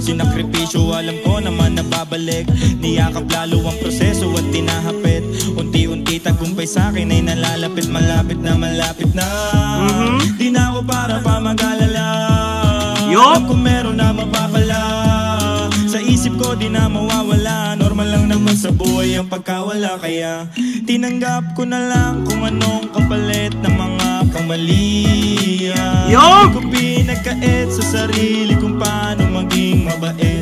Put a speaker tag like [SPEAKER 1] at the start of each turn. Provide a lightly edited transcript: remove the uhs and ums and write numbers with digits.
[SPEAKER 1] Sinakripisyo alam ko naman nababalik. Niyakap lalo ang proseso at tinahapit. Unti-unti tagumpay sa'kin ay nalalapit. Malapit na Di na ako para pa mag-alala. Alam ko meron na mapapala. Sa isip ko di na mawawala. Normal lang naman sa buhay ang pagkawala. Kaya tinanggap ko na lang kung anong kapalit ng mga kamalian. Di ko pinagkait sa sarili kung paano maging mabait.